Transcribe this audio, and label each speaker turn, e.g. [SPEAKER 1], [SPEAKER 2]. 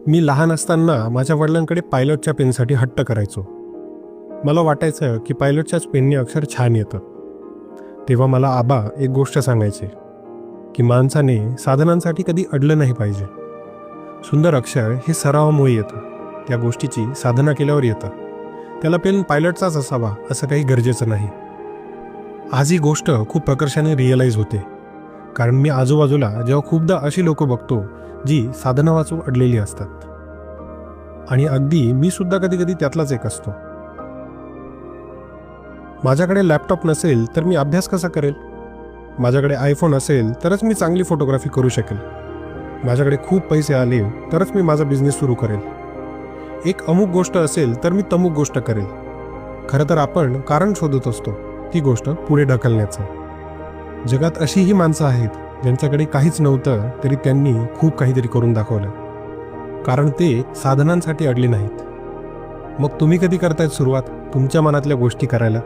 [SPEAKER 1] मी लहान असताना माझ्या वडिलांकडे पायलटच्या पेनसाठी हट्ट करायचो. मला वाटायचं की पायलटच्याच पेनने अक्षर छान येतं. तेव्हा मला आबा एक गोष्ट सांगायचे की माणसाने साधनांसाठी कधी अडलं नाही पाहिजे. सुंदर अक्षर हे सरावामुळे येतं, त्या गोष्टीची साधना केल्यावर येतं. त्याला पेन पायलटचाच असावा असं काही गरजेचं नाही. आज ही गोष्ट खूप प्रकर्षाने रिअलाईज होते, कारण मी आजूबाजूला जेव्हा खूपदा अशी लोक बघतो जी साधना वाचून अडलेली असतात. आणि अगदी मी सुद्धा कधी कधी त्यातलाच एक असतो. माझ्याकडे लॅपटॉप नसेल तर मी अभ्यास कसा करेल? माझ्याकडे आयफोन असेल तरच मी चांगली फोटोग्राफी करू शकेल. माझ्याकडे खूप पैसे आले तरच मी माझा बिझनेस सुरू करेल. एक अमुक गोष्ट असेल तर मी तमुक गोष्ट करेल. खरं तर आपण कारण शोधत असतो ती गोष्ट पुढे ढकलण्याचं. जगात अशीही माणसं आहेत ज्यांच्याकडे काहीच नव्हतं तरी त्यांनी खूप काहीतरी करून दाखवलं, कारण ते साधनांसाठी अडले नाहीत. मग तुम्ही कधी करतायत सुरुवात तुमच्या मनातल्या गोष्टी करायला?